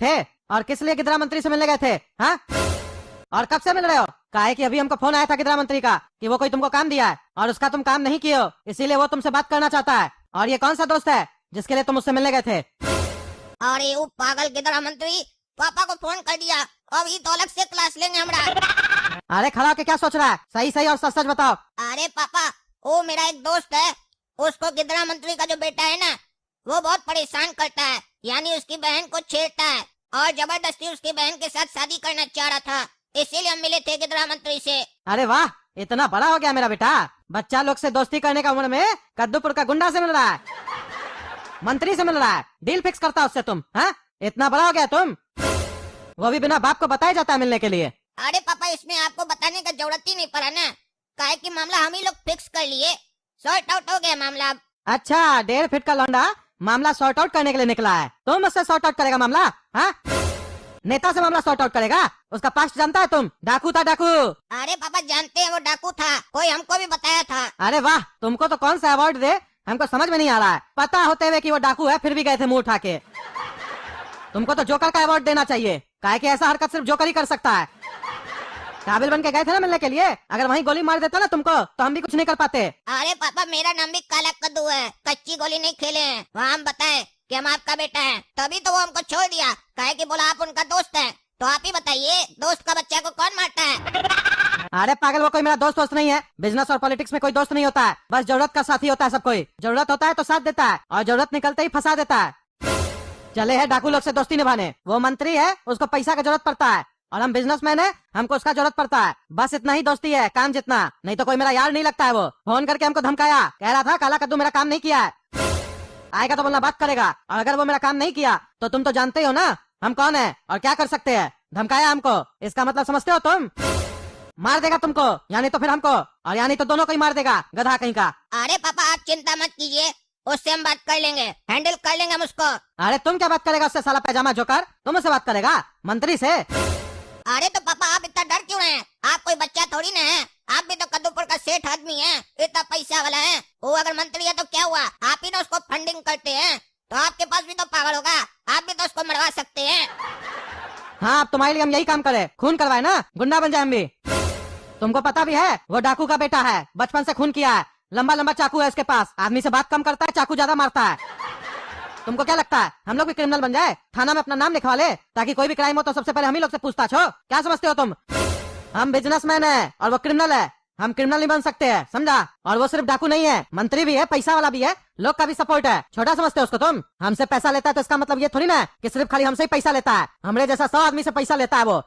थे? और किस लिए गिदरा मंत्री से मिलने गए थे? हाँ, और कब से मिल रहे हो? काहे कि अभी हमको फोन आया था गिदरा मंत्री का कि वो कोई तुमको काम दिया है और उसका तुम काम नहीं किए हो, इसीलिए वो तुमसे बात करना चाहता है। और ये कौन सा दोस्त है जिसके लिए तुम उससे मिलने गए थे? अरे वो पागल गिदड़ा मंत्री पापा को फोन कर दिया, अभी तो अलग से क्लास लेंगे हमरा। अरे खड़ा होके क्या सोच रहा है? सही सही और सच सच बताओ। अरे पापा, वो मेरा एक दोस्त है, उसको गिदड़ा मंत्री का जो बेटा है ना, वो बहुत परेशान करता है, यानी उसकी बहन को छेड़ता है और जबरदस्ती उसकी बहन के साथ शादी करना चाह रहा था, इसीलिए हम मिले थे गिदड़ा मंत्री से। अरे वाह, इतना बड़ा हो गया मेरा बेटा, बच्चा लोग से दोस्ती करने का उम्र में कद्दूपुर का गुंडा से मिल रहा है, मंत्री से मिल रहा है, डील फिक्स करता उससे तुम। हाँ, इतना बड़ा हो गया तुम, वो भी बिना बाप को बताया जाता है मिलने के लिए। अरे पापा, इसमें आपको बताने का जरूरत ही नहीं पड़ा ना, काहे कि मामला हम ही लोग फिक्स कर लिए, सॉर्ट आउट हो गया मामला। अच्छा, 1.5 फीट का लौंडा मामला सॉर्ट आउट करने के लिए निकला है। तुम उससे सॉर्ट आउट करेगा मामला? हाँ, नेता से मामला सॉर्ट आउट करेगा? उसका पास्ट जानता है तुम? डाकू था, डाकू। अरे पापा जानते हैं वो डाकू था, कोई हमको भी बताया था। अरे वाह, तुमको तो कौन सा अवार्ड दे हमको समझ में नहीं आ रहा है। पता होते हुए कि वो डाकू है फिर भी गए थे मुंह उठा के। तुमको तो जोकर का अवार्ड देना चाहिए, काहे कि ऐसा हरकत सिर्फ जोकर ही कर सकता है। काबिल बन के गए थे ना मिलने के लिए, अगर वहीं गोली मार देता ना तुमको तो हम भी कुछ नहीं कर पाते। अरे पापा, मेरा नाम भी काला कद्दू है, कच्ची गोली नहीं खेले हैं। वहाँ हम बताए कि हम आपका बेटा है, तभी तो वो हमको छोड़ दिया, काहे कि बोला आप उनका दोस्त है। तो आप ही बताइए, दोस्त का बच्चा को कौन मारता है? अरे पागल, वो कोई मेरा दोस्त नहीं है। बिजनेस और पॉलिटिक्स में कोई दोस्त नहीं होता है, बस जरूरत का साथी होता है। सब कोई जरूरत होता है तो साथ देता है और जरूरत निकलते ही फंसा देता है। चले है डाकू लोग से दोस्ती निभाने, वो मंत्री है उसको पैसा का जरूरत पड़ता है और हम बिजनेसमैन है हमको उसका जरूरत पड़ता है। बस इतना ही दोस्ती है, काम जितना। नहीं तो कोई मेरा यार नहीं लगता है। वो फोन करके हमको धमकाया, कह रहा था काला कद्दू मेरा काम नहीं किया है, आएगा तो बोलना बात करेगा, और अगर वो मेरा काम नहीं किया तो तुम तो जानते ही हो ना हम कौन है और क्या कर सकते हैं। धमकाया हमको, इसका मतलब समझते हो तुम? मार देगा तुमको, यानी तो फिर हमको, और यानी तो दोनों को ही मार देगा, गधा कहीं का। अरे पापा आप चिंता मत कीजिए, उससे हम बात कर लेंगे, हैंडल कर लेंगे हम उसको। अरे तुम क्या बात करेगा उससे, साला पैजामा जोकर? तुम उससे बात करेगा, मंत्री से? अरे तो पापा आप इतना डर क्यों रहे हैं? आप कोई बच्चा थोड़ी ना है, आप भी तो कद्दूपुर का सेठ आदमी हैं, इतना पैसा वाला है। वो अगर मंत्री है तो क्या हुआ, आप ही ना उसको फंडिंग करते हैं, तो आपके पास भी तो पागल होगा, आप भी तो उसको मरवा सकते हैं। हाँ, अब तुम्हारे लिए हम यही काम करे, खून करवाए ना, गुंडा बन जाए हम भी। तुमको पता भी है वो डाकू का बेटा है, बचपन से खून किया है, लंबा लंबा चाकू है उसके पास, आदमी से बात कम करता है, चाकू ज्यादा मारता है। तुमको क्या लगता है हम लोग भी क्रिमिनल बन जाए, थाना में अपना नाम लिखवा ले, ताकि कोई भी क्राइम हो तो सबसे पहले हम ही लोग से पूछताछ हो? क्या समझते हो तुम? हम बिजनेसमैन है और वो क्रिमिनल है, हम क्रिमिनल नहीं बन सकते हैं, समझा? और वो सिर्फ डाकू नहीं है, मंत्री भी है, पैसा वाला भी है, लोग का भी सपोर्ट है। छोटा समझते हो उसको तुम? हमसे पैसा लेता है तो इसका मतलब ये थोड़ी ना है कि सिर्फ खाली हमसे ही पैसा लेता है, हमरे जैसा 100 आदमी से पैसा लेता है। वो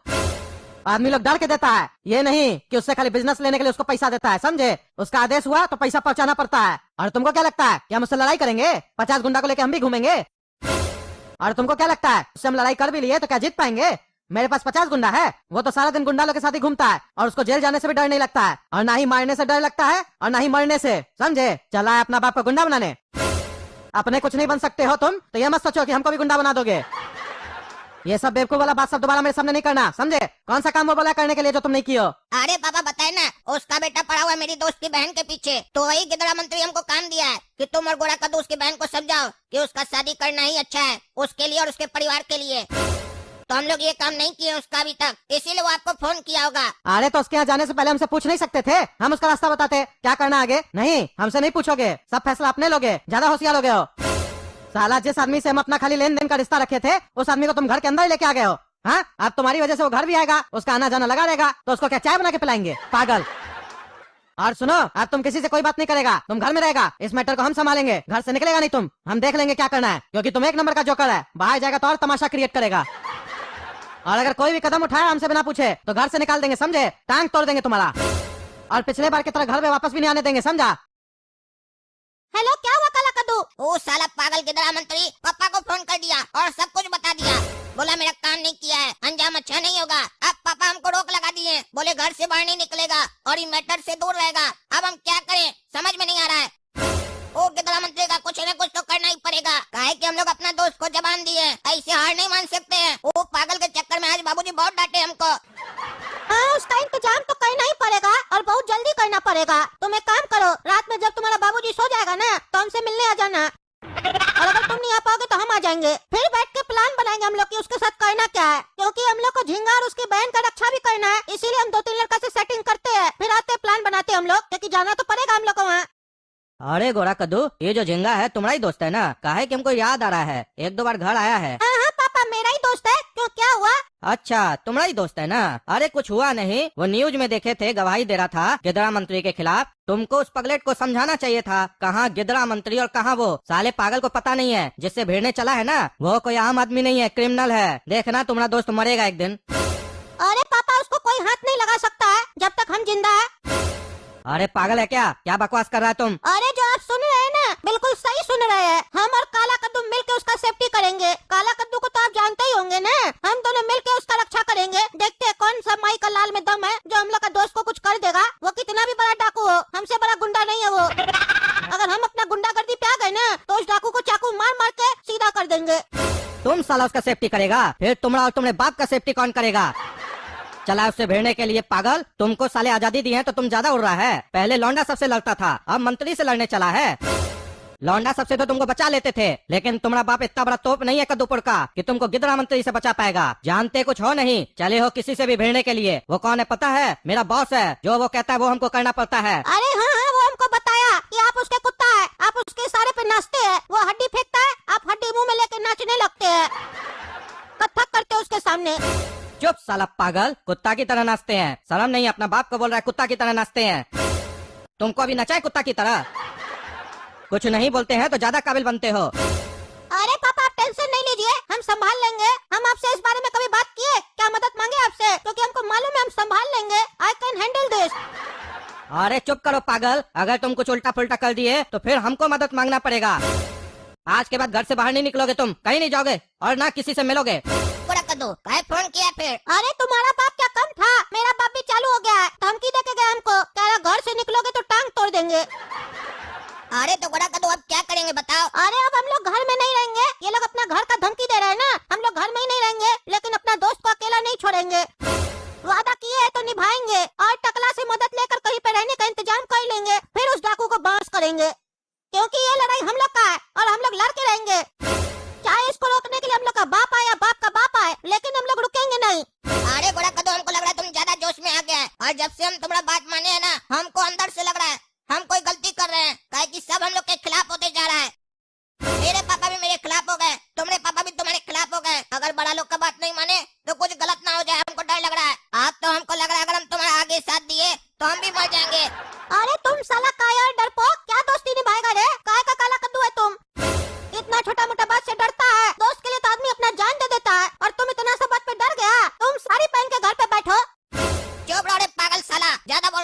आदमी लोग डर के देता है, ये नहीं कि उससे खाली बिजनेस लेने के लिए उसको पैसा देता है, समझे? उसका आदेश हुआ तो पैसा पहुंचाना पड़ता है। और तुमको क्या लगता है कि हम उससे लड़ाई करेंगे? 50 गुंडा को लेके हम भी घूमेंगे? और तुमको क्या लगता है उससे हम लड़ाई कर भी लिए तो क्या जीत पाएंगे? मेरे पास 50 गुंडा है, वो तो सारा दिन गुंडा लोग के साथ ही घूमता है और उसको जेल जाने से भी डर नहीं लगता है, और ना ही मारने से डर लगता है और ना ही मरने से, समझे? चला है अपना बाप को गुंडा बनाने। अपने कुछ नहीं बन सकते हो तुम तो ये मत सोचो कि हमको भी गुंडा बना दोगे। ये सब बेवकूफ वाला बात सब दोबारा मेरे सामने नहीं करना, समझे? कौन सा काम वो बोला करने के लिए जो तुम नहीं कियो? अरे पापा बताए ना, उसका बेटा पड़ा हुआ है मेरी दोस्त की बहन के पीछे, तो वही गिदड़ा मंत्री हमको काम दिया है कि तुम और गोरा कद्दू उसकी बहन को समझाओ कि उसका शादी करना ही अच्छा है उसके लिए और उसके परिवार के लिए। तो हम लोग ये काम नहीं किए उसका अभी तक, इसीलिए वो आपको फोन किया होगा। अरे तो उसके यहाँ जाने से पहले हमसे पूछ नहीं सकते थे? हम उसका रास्ता बताते क्या करना आगे। नहीं, हमसे नहीं पूछोगे, सब फैसला अपने लोगे, ज्यादा होशियार हो गए हो। साला जिस आदमी से हम अपना खाली लेन देन का रिश्ता रखे थे उस आदमी को तुम घर के अंदर ही लेके आ गए हो। हाँ, अब तुम्हारी वजह से वो घर भी आएगा, उसका आना जाना लगा रहेगा, तो उसको क्या चाय बना के पिलाएंगे, पागल? और सुनो, अब तुम किसी से कोई बात नहीं करेगा, तुम घर में रहेगा, इस मैटर को हम संभालेंगे, घर से निकलेगा नहीं तुम, हम देख लेंगे क्या करना है, क्योंकि तुम एक नंबर का जोकर है, बाहर जाएगा तो और तमाशा क्रिएट करेगा। और अगर कोई भी कदम उठाया हमसे बिना पूछे तो घर से निकाल देंगे, समझे? टांग तोड़ देंगे तुम्हारा, और पिछले बार की तरह घर में वापस भी नहीं आने देंगे, समझा? हेलो, क्या हुआ काला कद्दू? वो साला पागल गिदड़ा मंत्री पापा को फोन कर दिया और सब कुछ बता दिया, बोला मेरा काम नहीं किया है, अंजाम अच्छा नहीं होगा। अब पापा हमको रोक लगा दिए, बोले घर से बाहर नहीं निकलेगा और इन मैटर से दूर रहेगा। अब हम क्या करें समझ में नहीं आ रहा है। वो गिदड़ा मंत्री का कुछ न कुछ तो करना ही पड़ेगा, काहे कि हम लोग अपना दोस्त को जबान दिए, ऐसे हार नहीं मान सकते हैं। वो पागल के चक्कर में आज बाबूजी बहुत डांटे हमको। हाँ, उसका इंतजाम तो करना ही पड़ेगा और बहुत जल्दी करना पड़ेगा। तुम एक काम करो, रात में जब तुम्हारा बाबूजी सो जाएगा ना तो हमसे मिलने आ जाना, और अगर तुम नहीं आ पाओगे तो हम आ जाएंगे, फिर बैठ के प्लान बनाएंगे हम लोग कि उसके साथ कहना क्या है, क्योंकि हम लोग को झिंगा और उसकी बहन का रक्षा भी करना है, इसीलिए हम 2-3 लड़का से सेटिंग करते हैं, फिर आते प्लान बनाते हम लोग, क्योंकि जाना तो पड़ेगा हम लोग को वहाँ। अरे गोरा कद्दू, ये जो झिंगा है तुम्हारा ही दोस्त है ना? काहे कि हमको याद आ रहा है, 1-2 बार घर आया है। हाँ पापा, मेरा ही दोस्त है। क्यों, क्या हुआ? अच्छा, तुम्हारा ही दोस्त है ना? अरे कुछ हुआ नहीं, वो न्यूज में देखे थे, गवाही दे रहा था गिदड़ा मंत्री के खिलाफ। तुमको उस पगलेट को समझाना चाहिए था, कहाँ गिदड़ा मंत्री और कहाँ वो साले पागल को पता नहीं है जिससे भिड़ने चला है ना, वो कोई आम आदमी नहीं है, क्रिमिनल है। देखना तुम्हारा दोस्त मरेगा एक दिन। अरे पापा, उसको कोई हाथ नहीं लगा सकता है जब तक हम जिंदा है। अरे पागल है क्या बकवास कर रहा है तुम? अरे जो आप सुन रहे हैं ना, बिल्कुल सही सुन रहे हैं। हम और काला कद्दू मिलकर उसका सेफ्टी करेंगे। काला कद्दू को तो आप जानते ही होंगे ना, हम दोनों मिलकर उसका रक्षा करेंगे। देखते हैं कौन सा माई का लाल में दम है जो हम लोग का दोस्त को कुछ कर देगा। वो कितना भी बड़ा डाकू हो, हमसे बड़ा गुंडा नहीं है वो। अगर हम अपना गुंडागर्दी पे आ गए ना, तो उस डाकू को चाकू मार मार के सीधा कर देंगे। तुम साला उसका सेफ्टी करेगा, फिर तुम्हारा और तुम्हारे बाप का सेफ्टी कौन करेगा? चला उससे भिड़ने के लिए पागल। तुमको साले आजादी दी है तो तुम ज्यादा उड़ रहा है। पहले लौंडा सबसे लड़ता था, अब मंत्री से लड़ने चला है। लौंडा सबसे तो तुमको बचा लेते थे, लेकिन तुम्हारा बाप इतना बड़ा तोप नहीं है कद्दूपुर का कि तुमको गिदड़ा मंत्री से बचा पाएगा। जानते कुछ हो नहीं, चले हो किसी से भी भिड़ने के लिए। वो कौन है पता है? मेरा बॉस है, जो वो कहता है वो हमको करना पड़ता है। अरे हाँ, वो हमको बताया कि आप उसके कुत्ता है, आप उसके इशारे पे नाचते हैं। वो हड्डी फेंकता है, आप हड्डी मुंह में लेके नाचने लगते हैं, कथक करते हैं उसके सामने। चुप साला पागल, कुत्ता की तरह नाचते हैं। शर्म नहीं, अपना बाप को बोल रहा है कुत्ता की तरह नाचते हैं। तुमको अभी नचाए कुत्ता की तरह? कुछ नहीं बोलते हैं तो ज्यादा काबिल बनते हो। अरे पापा, आप टेंशन नहीं लीजिए, हम संभाल लेंगे। हम आपसे इस बारे में कभी बात किए क्या? मदद मांगे आपसे? क्योंकि हमको मालूम है हम संभाल लेंगे। I can handle this. अरे चुप करो पागल, अगर तुम कुछ उल्टा पुल्टा कर दिए तो फिर हमको मदद मांगना पड़ेगा। आज के बाद घर से बाहर नहीं निकलोगे, तुम कहीं नहीं जाओगे और ना किसी से मिलोगे। गोरा कद्दू, काहे फोन किया फिर? अरे तुम्हारा बाप क्या कम था, मेरा बाप भी चालू हो गया है। धमकी देके गया हमको, कह रहा घर से निकलोगे तो टांग तोड़ देंगे। अरे तो गोरा कद्दू, अब क्या करेंगे बताओ? अरे अब हम लोग घर में नहीं रहेंगे। ये लोग अपना घर का धमकी दे रहे हैं ना, हम लोग घर में ही नहीं रहेंगे, लेकिन अपना दोस्त को अकेला नहीं छोड़ेंगे। वादा किए है तो निभाएंगे, और टकला से मदद लेकर कहीं पे रहने का इंतजाम कर लेंगे, फिर उस डाकू को बांस करेंगे। क्योंकि ये लड़ाई हम लोग का है और हम लोग लड़ के रहेंगे। चाहे इसको रोकने के लिए हम लोग का बाप आए या बाप का बाप आए, लेकिन हम लोग रुकेंगे नहीं। अरे गोरा कद्दू, हमको लग रहा है तुम ज्यादा जोश में आ गया है, और जब से हम तुम्हारा बात माने हैं ना, हमको अंदर से लग रहा है हम कोई गलती कर रहे हैं, काहे कि सब हम लोग के खिलाफ होते जा रहा है। मेरे पापा भी मेरे खिलाफ हो गए, तुम्हारे पापा भी तुम्हारे खिलाफ हो गए। अगर बड़ा लोग का बात नहीं माने तो कुछ गलत ना हो जाए, हमको डर लग रहा है। अब तो हमको लग रहा है अगर हम तुम्हारा आगे साथ दिए तो हम भी मर जाएंगे। अरे तुम साला काया और डरपोक, क्या दोस्ती निभाएगा रे? काय का काला कद्दू है तुम? इतना छोटा मोटा बात से डरता है, दोस्त के लिए तो आदमी अपना जान दे देता है, और तुम इतना सा बात पे डर गया? तुम साड़ी पहन के घर पे बैठो। चुप रहो रे पागल साला, ज्यादा बोल